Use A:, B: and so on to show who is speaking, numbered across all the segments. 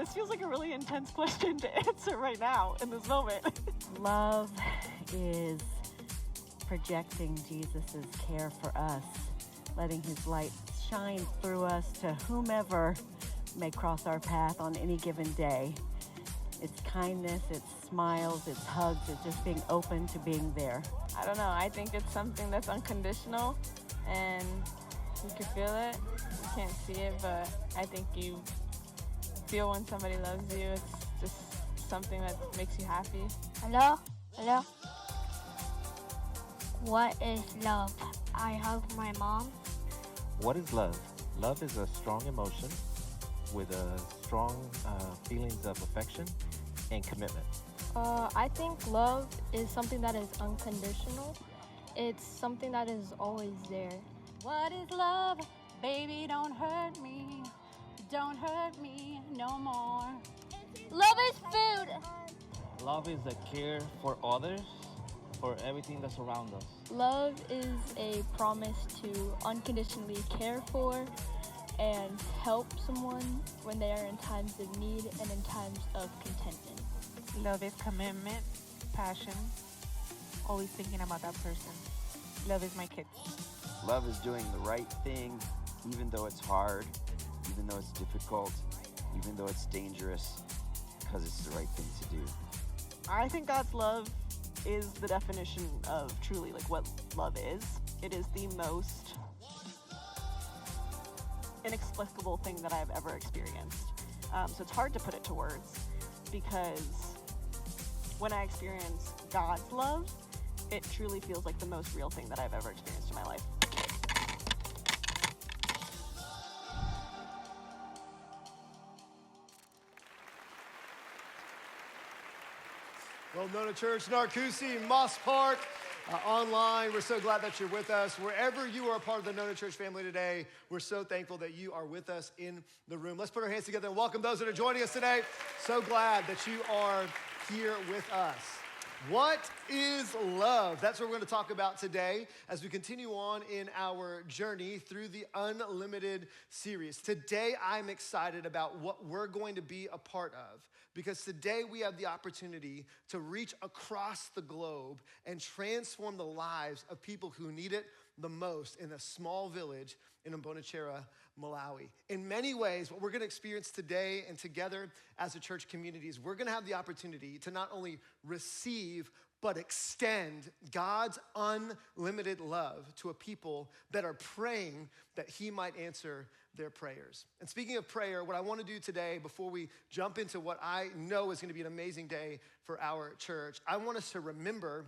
A: This feels like a really intense question to answer right now in this moment.
B: Love is projecting Jesus' care for us, letting his light shine through us to whomever may cross our path on any given day. It's kindness, it's smiles, it's hugs, it's just being open to being there.
C: I don't know, I think it's something that's unconditional and you can feel it. You can't see it, but I think you feel when somebody loves you. It's just something that makes you happy.
D: Hello? Hello? What is love? I hug my mom.
E: What is love? Love is a strong emotion with a strong feelings of affection and commitment.
F: I think love is something that is unconditional. It's something that is always there.
G: What is love? Baby, don't hurt me. Don't hurt me no more.
D: Love is food.
H: Love is a care for others, for everything that's around us.
F: Love is a promise to unconditionally care for and help someone when they are in times of need and in times of contentment.
I: Love is commitment, passion, always thinking about that person. Love is my kids.
J: Love is doing the right thing, even though it's hard, even though it's difficult, even though it's dangerous, because it's the right thing to do.
A: I think God's love is the definition of truly like what love is. It is the most inexplicable thing that I've ever experienced. So it's hard to put it to words because when I experience God's love, it truly feels like the most real thing that I've ever experienced in my life.
K: Well, Nona Church, Narcoossee, Moss Park, online. We're so glad that you're with us. Wherever you are a part of the Nona Church family today, we're so thankful that you are with us in the room. Let's put our hands together and welcome those that are joining us today. So glad that you are here with us. What is love? That's what we're going to talk about today as we continue on in our journey through the Unlimited series. Today, I'm excited about what we're going to be a part of because today we have the opportunity to reach across the globe and transform the lives of people who need it the most in a small village in Mbonachera, Malawi. In many ways, what we're gonna experience today and together as a church community is we're gonna have the opportunity to not only receive, but extend God's unlimited love to a people that are praying that he might answer their prayers. And speaking of prayer, what I wanna do today before we jump into what I know is gonna be an amazing day for our church, I want us to remember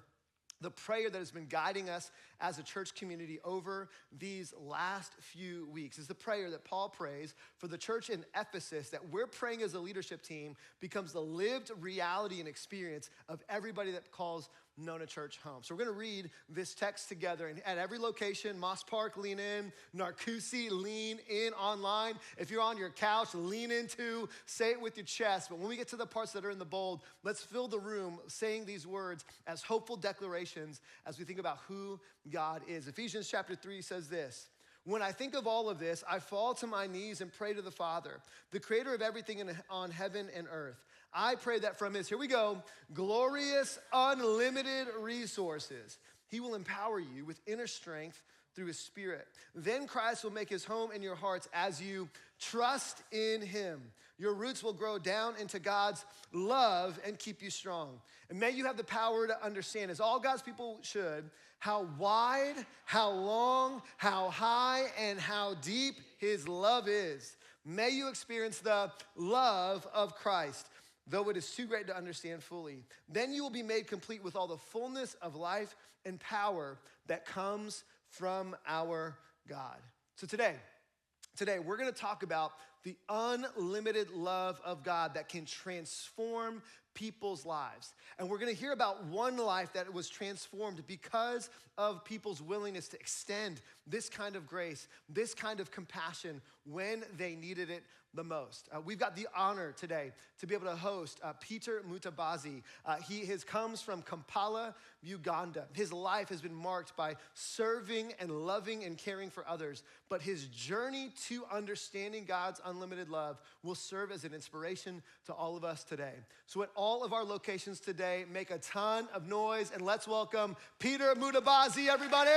K: the prayer that has been guiding us as a church community over these last few weeks is the prayer that Paul prays for the church in Ephesus that we're praying as a leadership team becomes the lived reality and experience of everybody that calls Nona Church home. So we're gonna read this text together, and at every location, Moss Park, lean in, Narcoossee, lean in online. If you're on your couch, lean into, say it with your chest. But when we get to the parts that are in the bold, let's fill the room saying these words as hopeful declarations as we think about who God is. Ephesians chapter 3 says this: when I think of all of this, I fall to my knees and pray to the Father, the creator of everything on heaven and earth. I pray that from his, here we go, glorious, unlimited resources, he will empower you with inner strength through his Spirit. Then Christ will make his home in your hearts as you trust in him. Your roots will grow down into God's love and keep you strong. And may you have the power to understand, as all God's people should, how wide, how long, how high, and how deep his love is. May you experience the love of Christ, though it is too great to understand fully. Then you will be made complete with all the fullness of life and power that comes from our God. So today we're gonna talk about the unlimited love of God that can transform people's lives. And we're gonna hear about one life that was transformed because of people's willingness to extend this kind of grace, this kind of compassion when they needed it the most. We've got the honor today to be able to host Peter Mutabazi. He comes from Kampala, Uganda. His life has been marked by serving and loving and caring for others, but his journey to understanding God's unlimited love will serve as an inspiration to all of us today. So at all of our locations today, make a ton of noise and let's welcome Peter Mutabazi, everybody.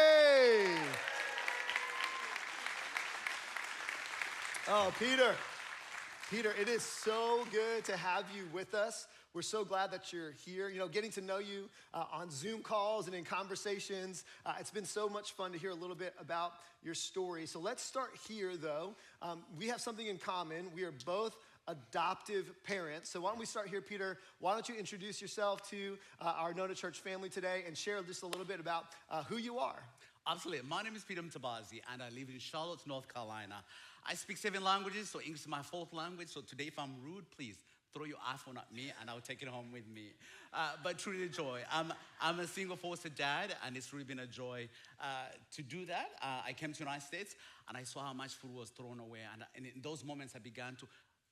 K: Oh, Peter, it is so good to have you with us. We're so glad that you're here. You know, getting to know you on Zoom calls and in conversations. It's been so much fun to hear a little bit about your story. So let's start here, though. We have something in common. We are both adoptive parents. So why don't we start here, Peter? Why don't you introduce yourself to our Nona Church family today and share just a little bit about who you are?
L: Absolutely. My name is Peter Mutabazi, and I live in Charlotte, North Carolina. I speak 7 languages, so English is my 4th language. So today, if I'm rude, please throw your iPhone at me, and I'll take it home with me. But truly a joy. I'm a single foster dad, and it's really been a joy to do that. I came to the United States, and I saw how much food was thrown away. And in those moments, I began to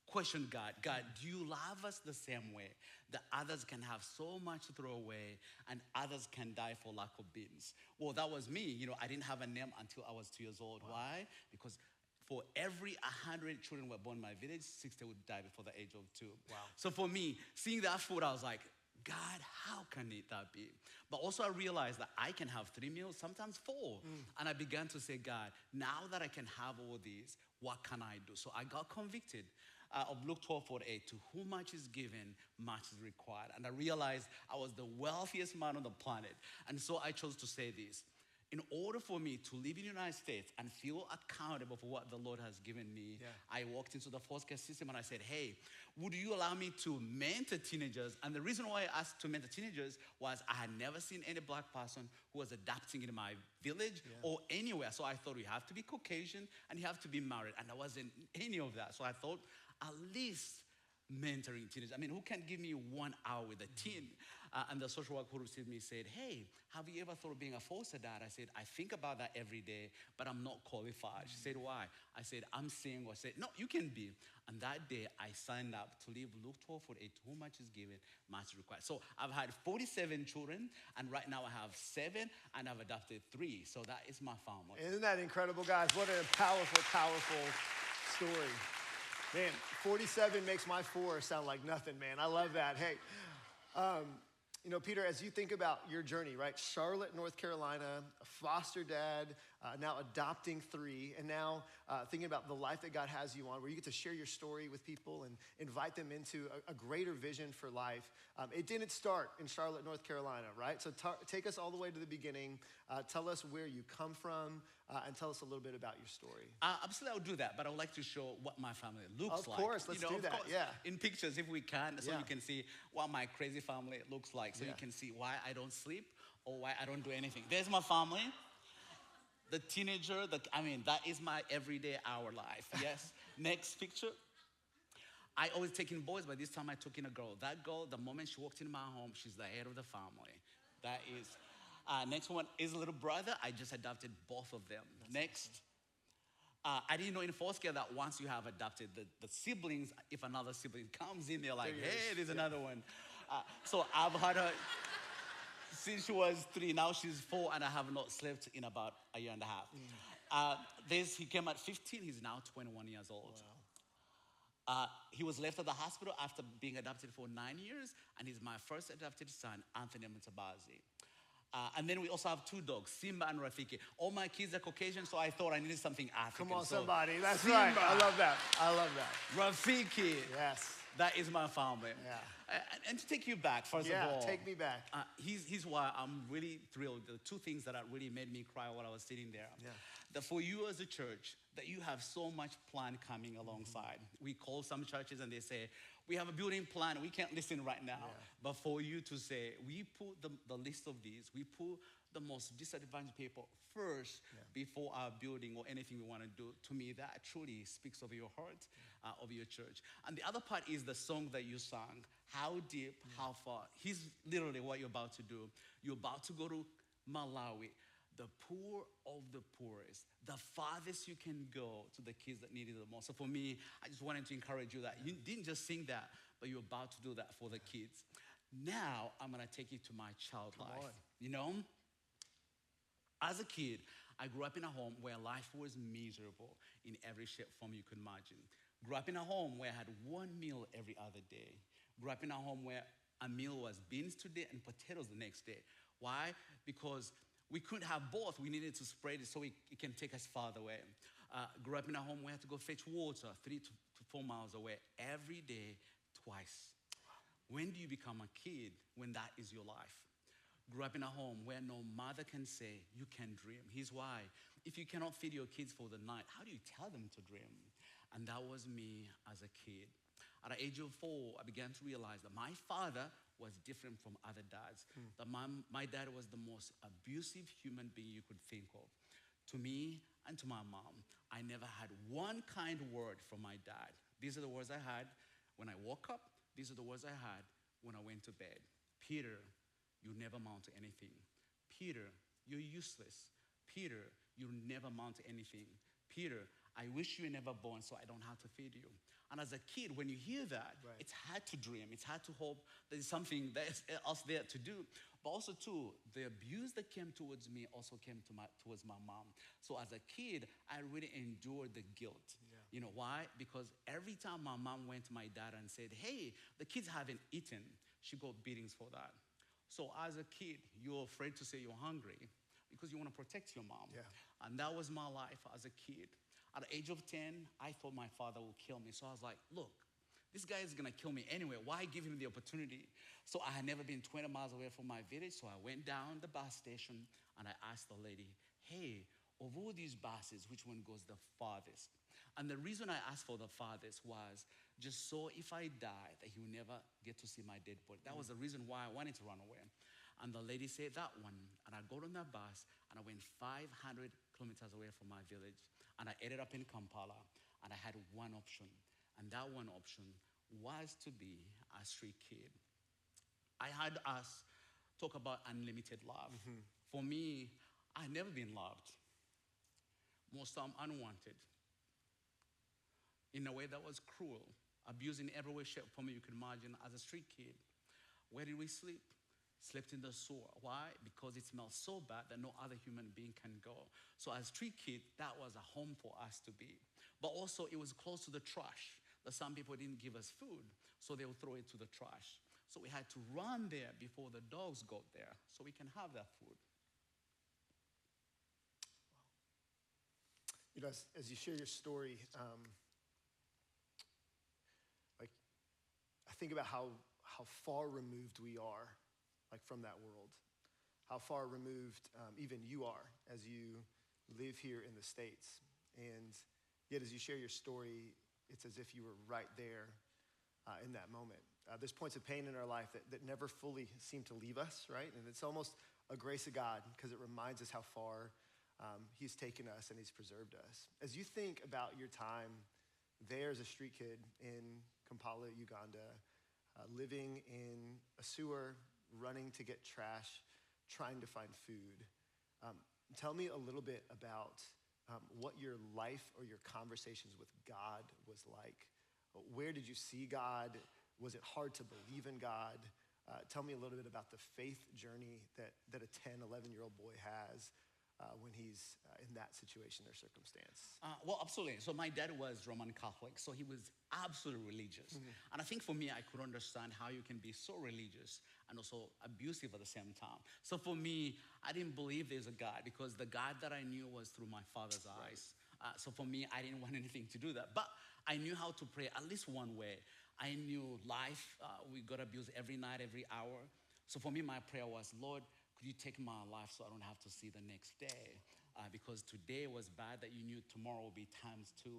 L: question God. God, do you love us the same way that others can have so much to throw away and others can die for lack of beans? Well, that was me. You know, I didn't have a name until I was 2 years old. Wow. Why? Because for every 100 children were born in my village, 60 would die before the age of 2. Wow. So for me, seeing that food, I was like, God, how can that be? But also I realized that I can have 3 meals, sometimes 4. And I began to say, God, now that I can have all these, what can I do? So I got convicted of Luke 12:48, to whom much is given, much is required. And I realized I was the wealthiest man on the planet. And so I chose to say this. In order for me to live in the United States and feel accountable for what the Lord has given me, I walked into the foster care system and I said, hey, would you allow me to mentor teenagers? And the reason why I asked to mentor teenagers was I had never seen any black person who was adopting in my village or anywhere. So I thought you have to be Caucasian and you have to be married. And there wasn't any of that. So I thought, at least mentoring teenagers. I mean, who can give me 1 hour with a teen? And the social worker who received me said, hey, have you ever thought of being a foster dad? I said, I think about that every day, but I'm not qualified. She said, why? I said, I'm single. I said, no, you can be. And that day, I signed up to live Luke 12:48, to whom much is given, much is required. So I've had 47 children, and right now I have 7, and I've adopted 3. So that is my family.
K: Isn't that incredible, guys? What a powerful, powerful story. Man, 47 makes my 4 sound like nothing, man. I love that. Hey, you know, Peter, as you think about your journey, right? Charlotte, North Carolina, a foster dad, now adopting 3, and now thinking about the life that God has you on, where you get to share your story with people and invite them into a greater vision for life. It didn't start in Charlotte, North Carolina, right? So take us all the way to the beginning. Tell us where you come from, and tell us a little bit about your story.
L: Absolutely, I'll do that, but I would like to show what my family looks like.
K: Of course, let's do that, yeah.
L: In pictures, if we can, so you can see what my crazy family looks like, so you can see why I don't sleep or why I don't do anything. There's my family. The teenager, that is my everyday hour life, yes. Next picture. I always take in boys, but this time I took in a girl. That girl, the moment she walked in my home, she's the head of the family. That is... next one is a little brother. I just adopted both of them. Next. I didn't know in foster care that once you have adopted the siblings, if another sibling comes in, they're like, hey, there's another one. So I've had her since she was 3. Now she's 4, and I have not slept in about a year and a half. He came at 15. He's now 21 years old. Wow. He was left at the hospital after being adopted for 9 years, and he's my first adopted son, Anthony Mutabazi. And then we also have 2 dogs, Simba and Rafiki. All my kids are Caucasian, so I thought I needed something African.
K: Come on, somebody. That's Simba. Right. I love that. I love that.
L: Rafiki.
K: Yes.
L: That is my family.
K: Yeah.
L: And to take you back, first of all.
K: Yeah, take me back.
L: Here's why I'm really thrilled. The 2 things that really made me cry while I was sitting there. Yeah. That for you as a church, that you have so much plan coming alongside. We call some churches and they say, we have a building plan, we can't listen right now. Yeah. But for you to say, we put the list of these, we put the most disadvantaged people first before our building or anything we want to do, to me, that truly speaks of your heart, of your church. And the other part is the song that you sang, How Deep, How Far. Here's literally what you're about to do. You're about to go to Malawi, the poor of the poorest, the farthest you can go to the kids that need it the most. So for me, I just wanted to encourage you that you didn't just sing that, but you're about to do that for the kids. Now, I'm going to take you to my child life. You know, as a kid, I grew up in a home where life was miserable in every shape form you could imagine. Grew up in a home where I had one meal every other day. Grew up in a home where a meal was beans today and potatoes the next day. Why? Because we couldn't have both. We needed to spread it so it can take us farther away. Grew up in a home where I had to go fetch water 3 to 4 miles away every day, twice. When do you become a kid when that is your life? Grew up in a home where no mother can say, you can dream. Here's why. If you cannot feed your kids for the night, how do you tell them to dream? And that was me as a kid. At the age of 4, I began to realize that my father was different from other dads. That my dad was the most abusive human being you could think of. To me and to my mom, I never had one kind word from my dad. These are the words I had when I woke up. These are the words I had when I went to bed. Peter, you never amount to anything. Peter, you're useless. Peter, you'll never amount to anything. Peter, I wish you were never born so I don't have to feed you. And as a kid, when you hear that, it's hard to dream. It's hard to hope there's something else there to do. But also, too, the abuse that came towards me also came towards my mom. So as a kid, I really endured the guilt. Yeah. You know why? Because every time my mom went to my dad and said, hey, the kids haven't eaten, she got beatings for that. So as a kid, you're afraid to say you're hungry because you want to protect your mom. Yeah. And that was my life as a kid. At the age of 10, I thought my father would kill me. So I was like, look, this guy is going to kill me anyway. Why give him the opportunity? So I had never been 20 miles away from my village. So I went down the bus station and I asked the lady, hey, of all these buses, which one goes the farthest? And the reason I asked for the farthest was just so if I die, that he will never get to see my dead body. That was the reason why I wanted to run away. And the lady said that one. And I got on that bus and I went 500 kilometers away from my village. And I ended up in Kampala, and I had one option. And that one option was to be a street kid. I had us talk about unlimited love. For me, I'd never been loved. Most time unwanted. In a way that was cruel. Abused in every way, shape, form you could imagine as a street kid. Where did we sleep? Slept in the sewer. Why? Because it smelled so bad that no other human being can go. So as street kid, that was a home for us to be. But also it was close to the trash. That some people didn't give us food, so they would throw it to the trash. So we had to run there before the dogs got there so we can have that food.
K: You know, as you share your story, I think about how far removed we are, from that world. How far removed even you are as you live here in the States. And yet as you share your story, it's as if you were right there in that moment. There's points of pain in our life that never fully seem to leave us, right? And it's almost a grace of God because it reminds us how far he's taken us and he's preserved us. As you think about your time there as a street kid in Kampala, Uganda, living in a sewer, running to get trash, trying to find food. Tell me a little bit about what your life or your conversations with God was like. Where did you see God? Was it hard to believe in God? Tell me a little bit about the faith journey that a 10, 11-year-old boy has when he's in that situation or circumstance.
L: Well, absolutely. So my dad was Roman Catholic, so he was absolutely religious. And I think for me, I could understand how you can be so religious and also abusive at the same time. So for me, I didn't believe there's a God because the God that I knew was through my father's eyes. So for me, I didn't want anything to do that. But I knew how to pray at least one way. I knew life, we got abused every night, every hour. So for me, my prayer was, Lord, could you take my life so I don't have to see the next day? Because today was bad that you knew tomorrow will be times 2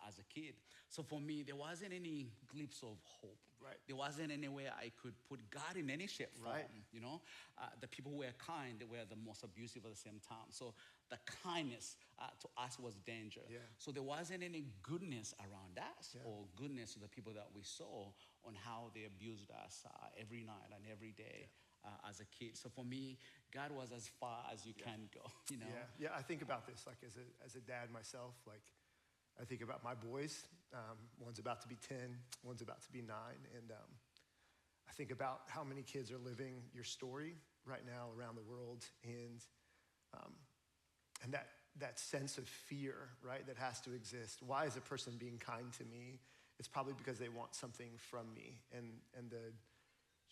L: as a kid. So for me, there wasn't any glimpse of hope.
K: Right.
L: There wasn't any way I could put God in any shape form,
K: right.
L: You know? The people who were kind, they were the most abusive at the same time. So the kindness to us was danger.
K: Yeah.
L: So there wasn't any goodness around us or goodness to the people that we saw on how they abused us every night and every day. As a kid. So for me, God was as far as you can go, you know?
K: Yeah, I think about this, as a dad myself, I think about my boys. One's about to be 10, one's about to be 9. And I think about how many kids are living your story right now around the world. And that sense of fear, right, that has to exist. Why is a person being kind to me? It's probably because they want something from me, and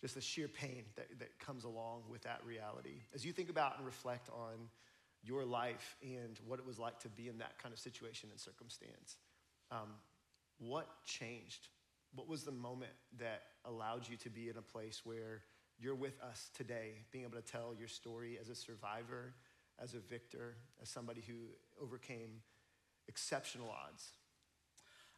K: just the sheer pain that comes along with that reality. As you think about and reflect on your life and what it was like to be in that kind of situation and circumstance, what changed? What was the moment that allowed you to be in a place where you're with us today, being able to tell your story as a survivor, as a victor, as somebody who overcame exceptional odds?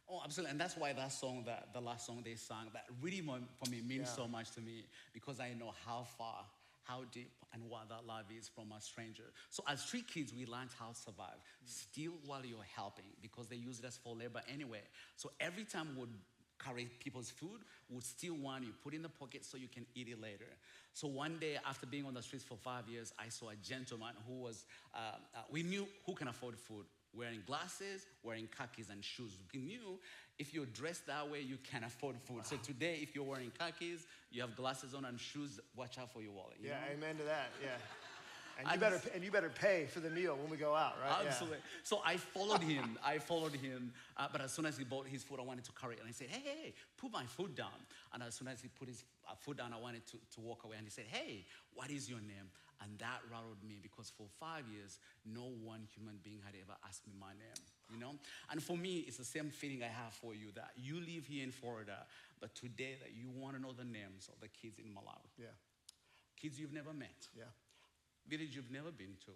L: Oh, absolutely. And that's why that song, the last song they sang, that really for me means so much to me, because I know how far, how deep, and what that love is from a stranger. So as street kids, we learned how to survive, steal while you're helping, because they use it as for labor anyway. So every time we would carry people's food, would steal one, you put in the pocket so you can eat it later. So one day, after being on the streets for 5 years, I saw a gentleman who was, we knew who can afford food, wearing glasses, wearing khakis and shoes. We knew if you're dressed that way, you can afford food. Wow. So today, if you're wearing khakis, you have glasses on and shoes, watch out for your wallet. You know?
K: Amen to that, And you better pay for the meal when we go out, right?
L: Absolutely. Yeah. So I followed him. But as soon as he bought his food, I wanted to carry it. And I said, hey, put my food down. And as soon as he put his food down, I wanted to walk away. And he said, hey, what is your name? And that rattled me, because for 5 years, no one human being had ever asked me my name, you know? And for me, it's the same feeling I have for you, that you live here in Florida, but today that you want to know the names of the kids in Malawi.
K: Yeah.
L: Kids you've never met.
K: Yeah.
L: Village you've never been to,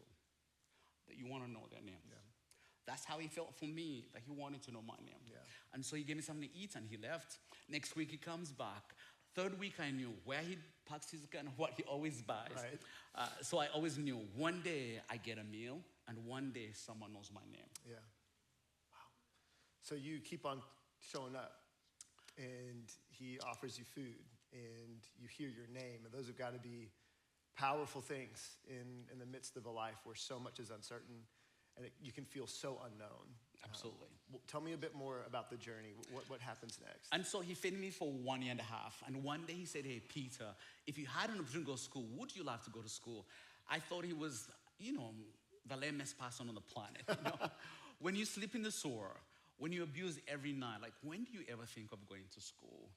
L: that you want to know their names.
K: Yeah.
L: That's how he felt for me, that he wanted to know my name.
K: Yeah.
L: And so he gave me something to eat and he left. Next week he comes back. Third week I knew where he parks his car and what he always buys.
K: Right.
L: So I always knew one day I get a meal and one day someone knows my name.
K: Yeah. Wow. So you keep on showing up and he offers you food and you hear your name, and those have got to be powerful things in the midst of a life where so much is uncertain and you can feel so unknown.
L: Absolutely.
K: Tell me a bit more about the journey. What happens next?
L: And so he fed me for 1.5 years. And one day he said, hey, Peter, if you had an opportunity to go to school, would you love to go to school? I thought he was, the lamest person on the planet. When you sleep in the sewer, when you abuse every night, like, when do you ever think of going to school,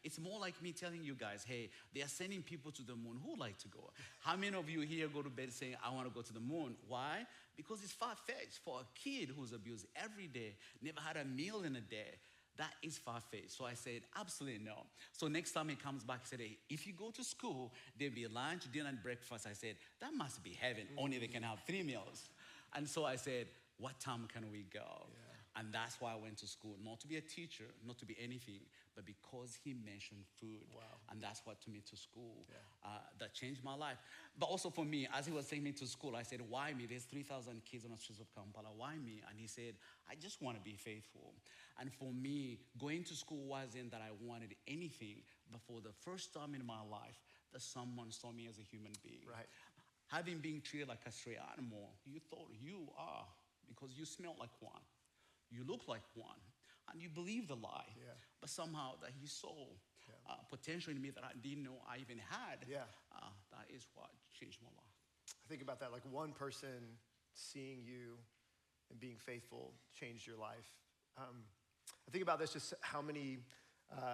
L: It's more like me telling you guys, hey, they are sending people to the moon. Who would like to go? How many of you here go to bed saying, I want to go to the moon? Why? Because it's far-fetched for a kid who's abused every day, never had a meal in a day. That is far-fetched. So I said, absolutely no. So next time he comes back, he said, hey, if you go to school, there'll be lunch, dinner, and breakfast. I said, that must be heaven. Only they can have 3 meals. And so I said, what time can we go? Yeah. And that's why I went to school, not to be a teacher, not to be anything, but because he mentioned food.
K: Wow.
L: And that's what took me to school. Yeah. That changed my life. But also for me, as he was taking me to school, I said, why me? There's 3,000 kids on the streets of Kampala. Why me? And he said, I just want to be faithful. And for me, going to school wasn't that I wanted anything, but for the first time in my life, that someone saw me as a human being.
K: Right.
L: Having been treated like a stray animal, you thought you are, because you smell like one. You look like one, and you believe the lie. Yeah. But somehow that he saw potential in me that I didn't know I even had. Yeah. That is what changed my life.
K: I think about that, like one person seeing you and being faithful changed your life. I think about this, just how many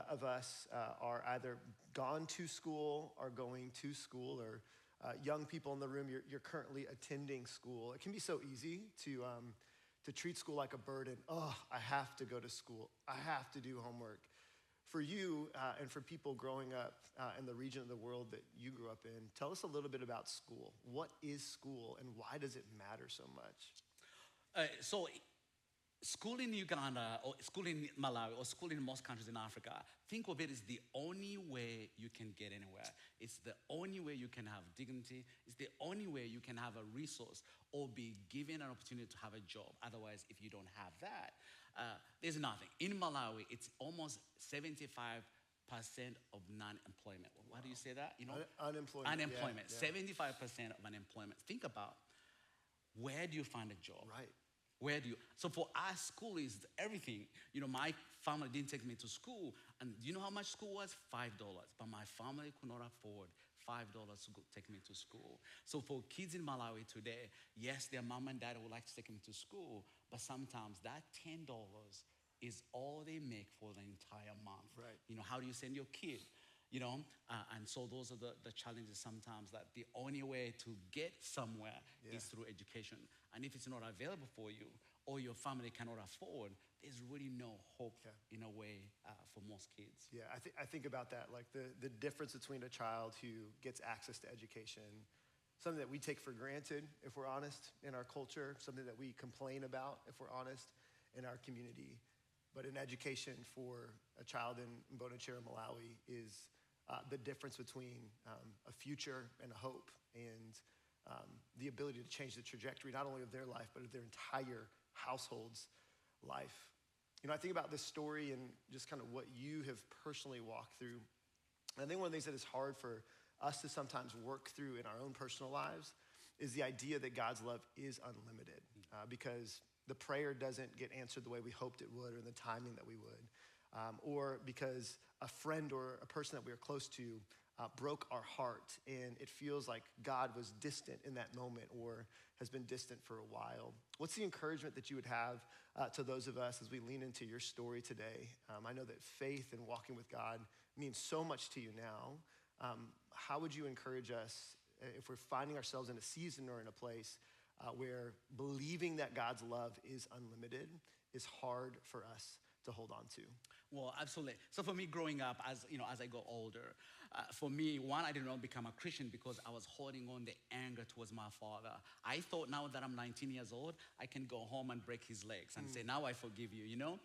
K: of us are either gone to school or going to school, or young people in the room, you're currently attending school. It can be so easy to treat school like a burden. Oh, I have to go to school. I have to do homework. For you and for people growing up in the region of the world that you grew up in, tell us a little bit about school. What is school and why does it matter so much?
L: So school in Uganda or school in Malawi or school in most countries in Africa, think of it as the only way you can get anywhere. It's the only way you can have dignity. It's the only way you can have a resource or be given an opportunity to have a job. Otherwise, if you don't have that, there's nothing. In Malawi, it's almost 75% of non-employment. Why do you say that?
K: Unemployment.
L: Unemployment.
K: Yeah.
L: 75% of unemployment. Think about, where do you find a job?
K: Right.
L: So for us, school is everything. My family didn't take me to school. And do you know how much school was? $5. But my family could not afford $5 to go take me to school. So for kids in Malawi today, yes, their mom and dad would like to take them to school, but sometimes that $10 is all they make for the entire month.
K: Right.
L: You know, how do you send your kid? You know, and so those are the challenges sometimes, that the only way to get somewhere is through education. And if it's not available for you, or your family cannot afford, there's really no hope in a way for most kids.
K: Yeah, I think about that, like the difference between a child who gets access to education, something that we take for granted, if we're honest, in our culture, something that we complain about, if we're honest, in our community. But an education for a child in Bonachera, Malawi is the difference between a future and a hope, and the ability to change the trajectory, not only of their life, but of their entire household's life. You know, I think about this story and just kind of what you have personally walked through. And I think one of the things that is hard for us to sometimes work through in our own personal lives is the idea that God's love is unlimited, because the prayer doesn't get answered the way we hoped it would or in the timing that we would, or because a friend or a person that we are close to broke our heart and it feels like God was distant in that moment or has been distant for a while. What's the encouragement that you would have to those of us as we lean into your story today? I know that faith and walking with God means so much to you now. How would you encourage us if we're finding ourselves in a season or in a place where believing that God's love is unlimited is hard for us to hold on to?
L: Well, absolutely. So for me, growing up, as I got older, for me, one, I did not become a Christian because I was holding on the anger towards my father. I thought now that I'm 19 years old, I can go home and break his legs and say, now I forgive you, you know?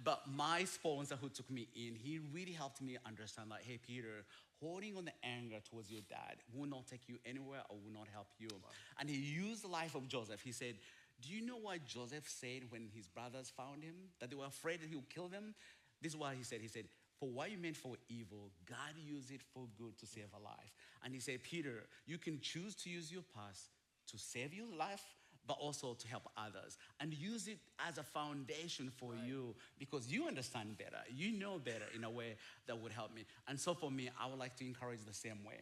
L: But my sponsor who took me in, he really helped me understand, like, hey, Peter, holding on the anger towards your dad will not take you anywhere or will not help you. Wow. And he used the life of Joseph. He said, do you know what Joseph said when his brothers found him? That they were afraid that he would kill them? This is what he said. He said, for what you meant for evil, God used it for good to save a life. And he said, Peter, you can choose to use your past to save your life, but also to help others. And use it as a foundation for you because you understand better. You know better in a way that would help me. And so for me, I would like to encourage the same way.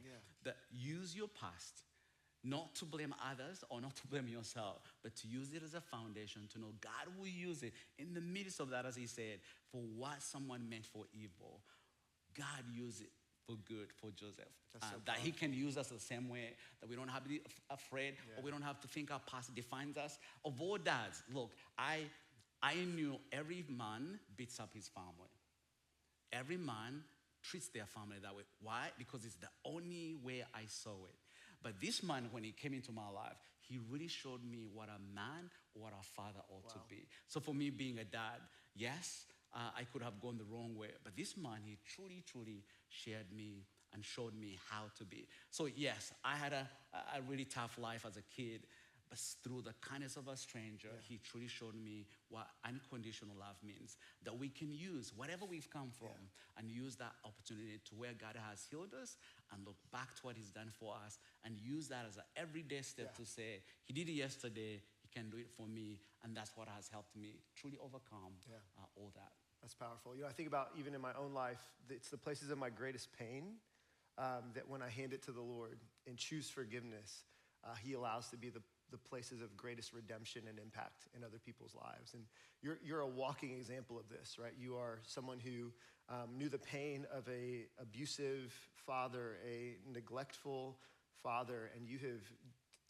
L: That use your past, not to blame others or not to blame yourself, but to use it as a foundation to know God will use it in the midst of that, as he said, for what someone meant for evil. God used it for good for Joseph. That he can use us the same way, that we don't have to be afraid or we don't have to think our past defines us. Of all dads, look, I knew every man beats up his family. Every man treats their family that way. Why? Because it's the only way I saw it. But this man, when he came into my life, he really showed me what a man, what a father ought to be. So for me, being a dad, yes, I could have gone the wrong way. But this man, he truly, truly shared me and showed me how to be. So yes, I had a really tough life as a kid. But through the kindness of a stranger, he truly showed me what unconditional love means. That we can use whatever we've come from and use that opportunity to where God has healed us and look back to what he's done for us and use that as an everyday step to say, he did it yesterday, he can do it for me. And that's what has helped me truly overcome all that.
K: That's powerful. You know, I think about even in my own life, it's the places of my greatest pain that when I hand it to the Lord and choose forgiveness, he allows to be the places of greatest redemption and impact in other people's lives. And you're a walking example of this, right? You are someone who knew the pain of a abusive father, a neglectful father, and you have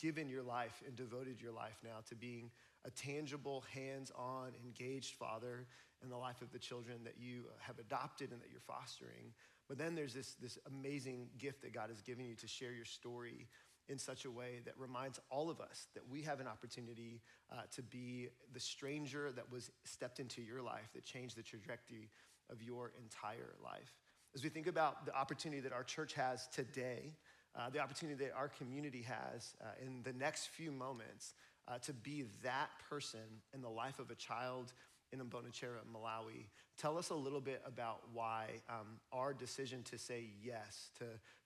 K: given your life and devoted your life now to being a tangible, hands-on, engaged father in the life of the children that you have adopted and that you're fostering. But then there's this amazing gift that God has given you to share your story in such a way that reminds all of us that we have an opportunity to be the stranger that was stepped into your life, that changed the trajectory of your entire life. As we think about the opportunity that our church has today, the opportunity that our community has in the next few moments to be that person in the life of a child in Bonachera, Malawi. Tell us a little bit about why our decision to say yes,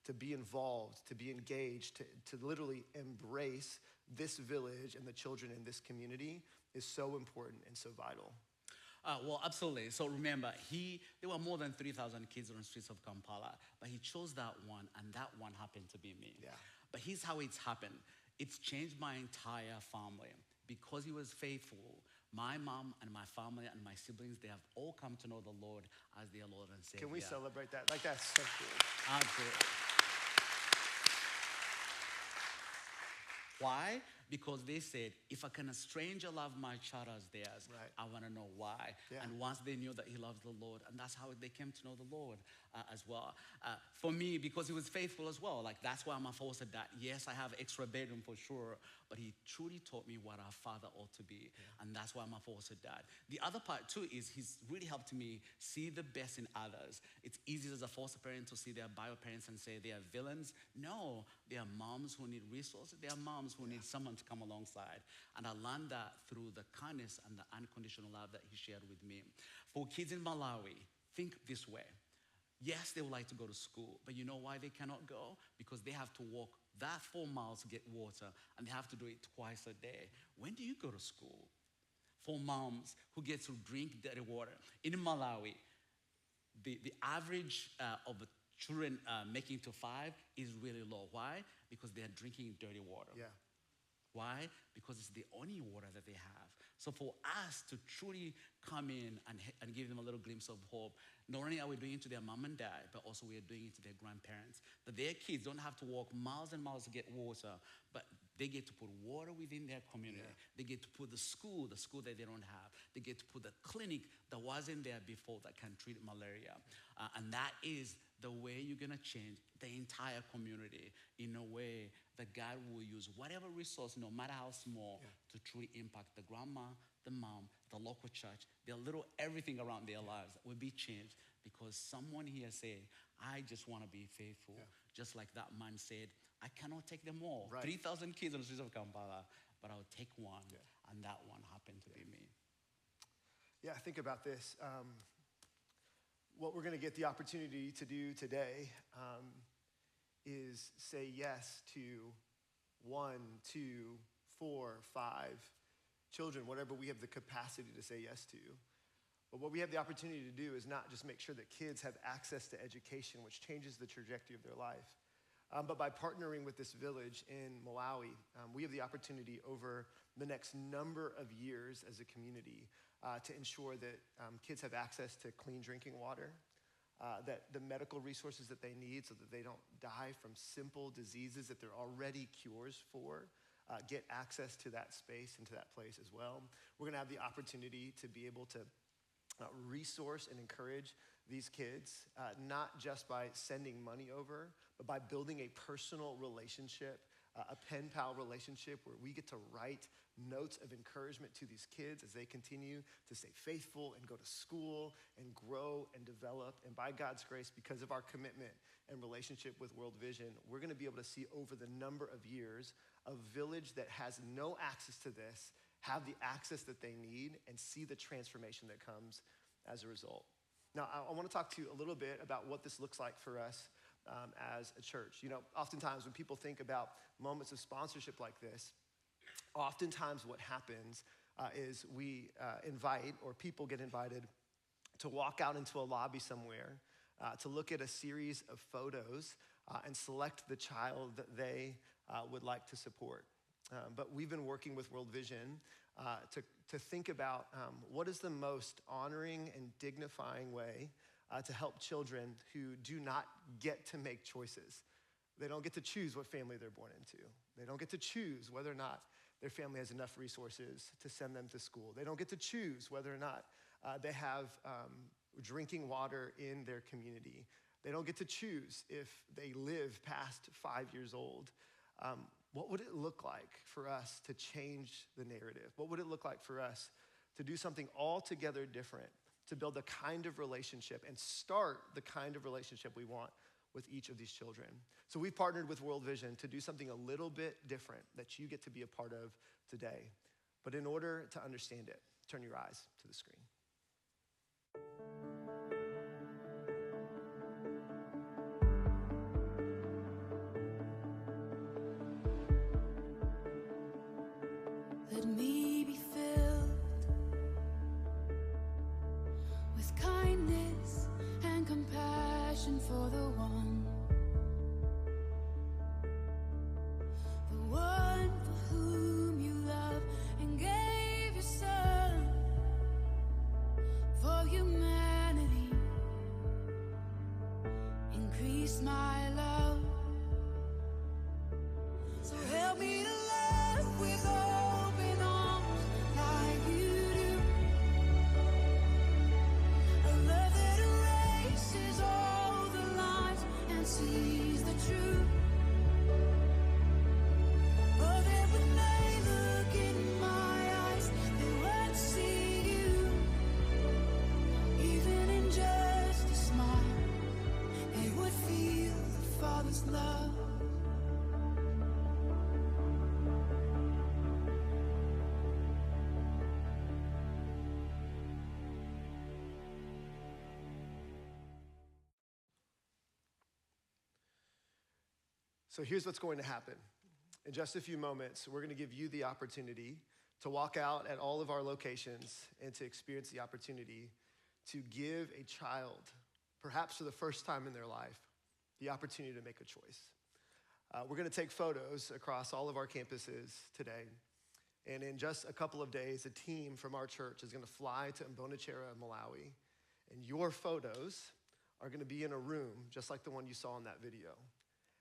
K: to be involved, to be engaged, to literally embrace this village and the children in this community is so important and so vital.
L: Well, absolutely. So remember, there were more than 3,000 kids on the streets of Kampala, but he chose that one, and that one happened to be me.
K: Yeah.
L: But here's how it's happened. It's changed my entire family. Because he was faithful, my mom and my family and my siblings, they have all come to know the Lord as their Lord and Savior.
K: Can we celebrate that? Like, that's so cool.
L: Absolutely. Why? Because they said, if a stranger love my child as theirs,
K: Right.
L: I want to know why.
K: Yeah.
L: And once they knew that he loves the Lord, and that's how they came to know the Lord as well. For me, because he was faithful as well, like that's why I'm a foster dad. Yes, I have extra bedroom for sure, but he truly taught me what our father ought to be. Yeah. And that's why I'm a foster dad. The other part too is he's really helped me see the best in others. It's easy as a foster parent to see their bio parents and say they are villains. No, they are moms who need resources. They are moms who need someone to come alongside. And I learned that through the kindness and the unconditional love that he shared with me. For kids in Malawi, think this way. Yes, they would like to go to school, but you know why they cannot go? Because they have to walk that 4 miles to get water, and they have to do it twice a day. When do you go to school? For moms who get to drink dirty water. In Malawi, the average of the children making to 5 is really low. Why? Because they are drinking dirty water.
K: Yeah.
L: Why? Because it's the only water that they have. So for us to truly come in and give them a little glimpse of hope, not only are we doing it to their mom and dad, but also we are doing it to their grandparents. That their kids don't have to walk miles and miles to get water, but they get to put water within their community. Yeah. They get to put the school that they don't have. They get to put the clinic that wasn't there before that can treat malaria. And that is the way you're gonna change the entire community in a way that God will use whatever resource, no matter how small, to truly impact the grandma, the mom, the local church, their little everything around their lives will be changed because someone here said, I just want to be faithful. Yeah. Just like that man said, I cannot take them all. Right. 3,000 kids on the streets of Kampala, but I'll take one. Yeah. And that one happened to be me.
K: Yeah, think about this. What we're going to get the opportunity to do today is say yes to 1, 2, 4, 5 children, whatever we have the capacity to say yes to. But what we have the opportunity to do is not just make sure that kids have access to education, which changes the trajectory of their life, but by partnering with this village in Malawi, we have the opportunity over the next number of years as a community to ensure that kids have access to clean drinking water, that the medical resources that they need so that they don't die from simple diseases that there are already cures for, get access to that space and to that place as well. We're gonna have the opportunity to be able to resource and encourage these kids, not just by sending money over, but by building a personal relationship, a pen pal relationship where we get to write notes of encouragement to these kids as they continue to stay faithful and go to school and grow and develop. And by God's grace, because of our commitment and relationship with World Vision, we're gonna be able to see over the number of years a village that has no access to this have the access that they need and see the transformation that comes as a result. Now, I want to talk to you a little bit about what this looks like for us as a church. You know, oftentimes when people think about moments of sponsorship like this, oftentimes what happens is we invite, or people get invited to walk out into a lobby somewhere to look at a series of photos and select the child that they would like to support. But we've been working with World Vision to think about what is the most honoring and dignifying way to help children who do not get to make choices. They don't get to choose what family they're born into. They don't get to choose whether or not their family has enough resources to send them to school. They don't get to choose whether or not they have drinking water in their community. They don't get to choose if they live past 5 years old. What would it look like for us to change the narrative? What would it look like for us to do something altogether different, to build the kind of relationship and start the kind of relationship we want with each of these children? So we've partnered with World Vision to do something a little bit different that you get to be a part of today. But in order to understand it, turn your eyes to the screen.
M: Let me be filled searching for the one for whom you love and gave your son for humanity. Increase my love. So help me to love with open arms like you do. A love that erases all the lines and sees the truth. Oh, that when they look in my eyes, they would see you. Even in just a smile, they would feel the Father's love.
K: So here's what's going to happen. In just a few moments, we're going to give you the opportunity to walk out at all of our locations and to experience the opportunity to give a child, perhaps for the first time in their life, the opportunity to make a choice. We're going to take photos across all of our campuses today. And in just a couple of days, a team from our church is going to fly to Mbonachera, Malawi. And your photos are going to be in a room just like the one you saw in that video.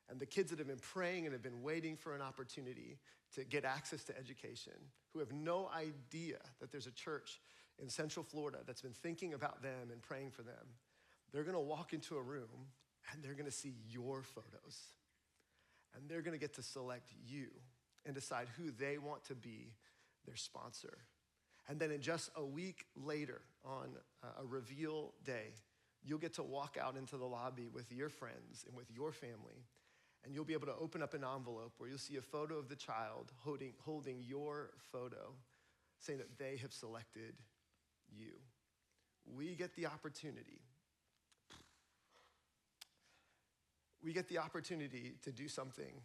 K: And the kids that have been praying and have been waiting for an opportunity to get access to education, who have no idea that there's a church in Central Florida that's been thinking about them and praying for them, they're gonna walk into a room and they're gonna see your photos. And they're gonna get to select you and decide who they want to be their sponsor. And then in just a week later, on a reveal day, you'll get to walk out into the lobby with your friends and with your family. And you'll be able to open up an envelope where you'll see a photo of the child holding your photo, saying that they have selected you. We get the opportunity. We get the opportunity to do something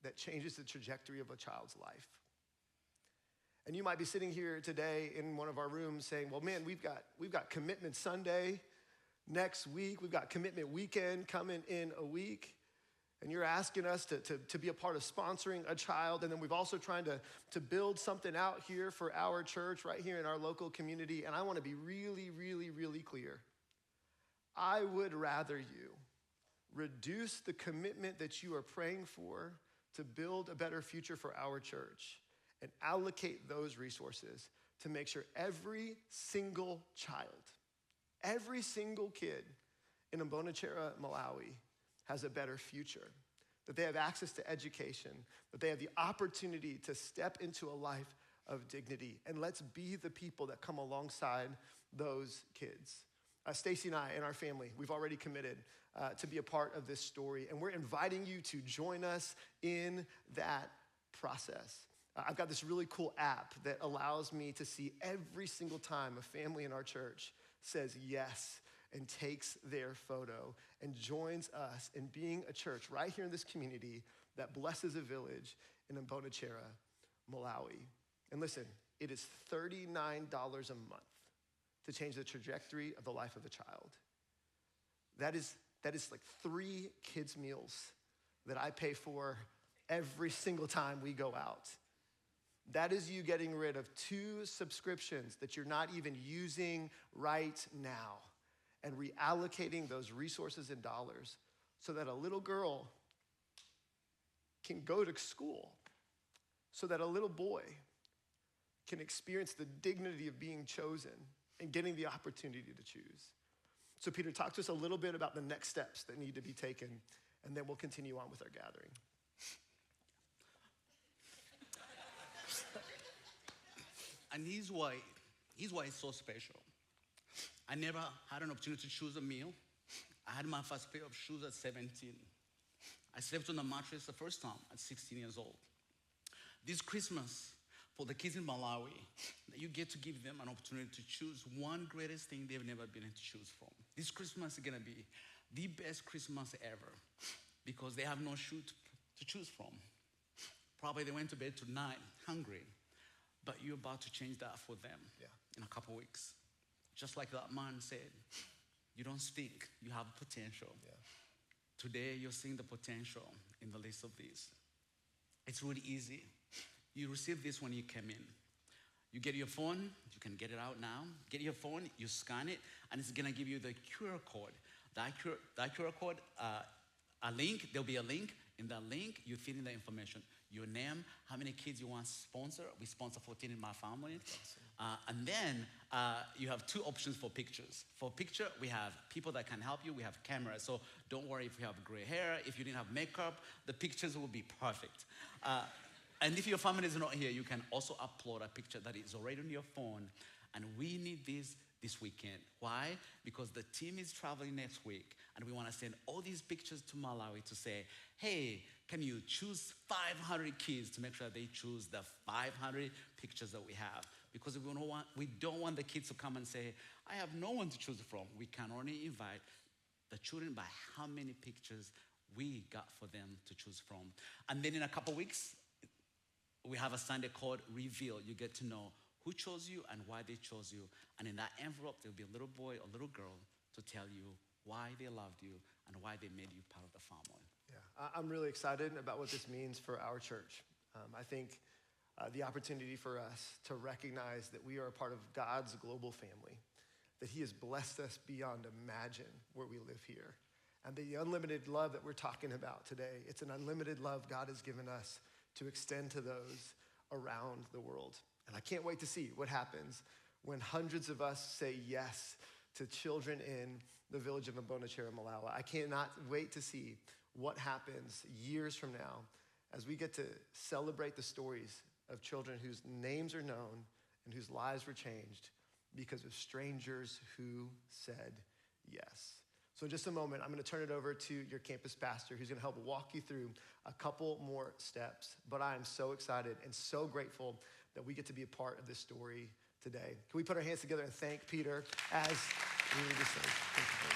K: that changes the trajectory of a child's life. And you might be sitting here today in one of our rooms saying, well, man, we've got Commitment Sunday next week. We've got Commitment Weekend coming in a week. And you're asking us to be a part of sponsoring a child. And then we've also trying to build something out here for our church right here in our local community. And I want to be really, really, really clear. I would rather you reduce the commitment that you are praying for to build a better future for our church and allocate those resources to make sure every single child, every single kid in Mbonachera, Malawi, has a better future, that they have access to education, that they have the opportunity to step into a life of dignity. And let's be the people that come alongside those kids. Stacy and I and our family, we've already committed to be a part of this story, and we're inviting you to join us in that process. I've got this really cool app that allows me to see every single time a family in our church says yes and takes their photo and joins us in being a church right here in this community that blesses a village in Mbonachera, Malawi. And listen, it is $39 a month to change the trajectory of the life of a child. That is like 3 kids' meals that I pay for every single time we go out. That is you getting rid of 2 subscriptions that you're not even using right now, and reallocating those resources and dollars so that a little girl can go to school, so that a little boy can experience the dignity of being chosen and getting the opportunity to choose. So Peter, talk to us a little bit about the next steps that need to be taken, and then we'll continue on with our gathering.
L: And here's why it's so special. I never had an opportunity to choose a meal. I had my first pair of shoes at 17. I slept on a mattress the first time at 16 years old. This Christmas, for the kids in Malawi, you get to give them an opportunity to choose one greatest thing they've never been able to choose from. This Christmas is gonna be the best Christmas ever because they have no shoe to choose from. Probably they went to bed tonight hungry, but you're about to change that for them in a couple weeks. Just like that man said, You don't stink. You have potential.
K: Yeah.
L: Today, you're seeing the potential in the list of these. It's really easy. You receive this when you came in. You get your phone. You can get it out now. Get your phone. You scan it, and it's gonna give you the QR code. That QR code, a link. There'll be a link. In that link, you fill in the information. Your name, how many kids you want to sponsor. We sponsor 14 in my family. And then you have two options for pictures. For picture, we have people that can help you. We have cameras. So don't worry if you have gray hair, if you didn't have makeup, the pictures will be perfect. And if your family is not here, you can also upload a picture that is already on your phone. And we need this weekend. Why? Because the team is traveling next week, and we want to send all these pictures to Malawi to say, hey, can you choose 500 kids to make sure they choose the 500 pictures that we have? Because we don't want the kids to come and say, I have no one to choose from. We can only invite the children by how many pictures we got for them to choose from. And then in a couple weeks, we have a Sunday called Reveal. You get to know who chose you and why they chose you. And in that envelope, there'll be a little boy or little girl to tell you why they loved you and why they made you part of the family.
K: Yeah, I'm really excited about what this means for our church. I think the opportunity for us to recognize that we are a part of God's global family, that he has blessed us beyond imagine where we live here. And the unlimited love that we're talking about today, it's an unlimited love God has given us to extend to those around the world. And I can't wait to see what happens when hundreds of us say yes to children in the village of Mbonachera, Malawi. I cannot wait to see what happens years from now as we get to celebrate the stories of children whose names are known and whose lives were changed because of strangers who said yes. So in just a moment, I'm gonna turn it over to your campus pastor who's gonna help walk you through a couple more steps. But I am so excited and so grateful that we get to be a part of this story today. Can we put our hands together and thank Peter as we lead this thing? Thank you,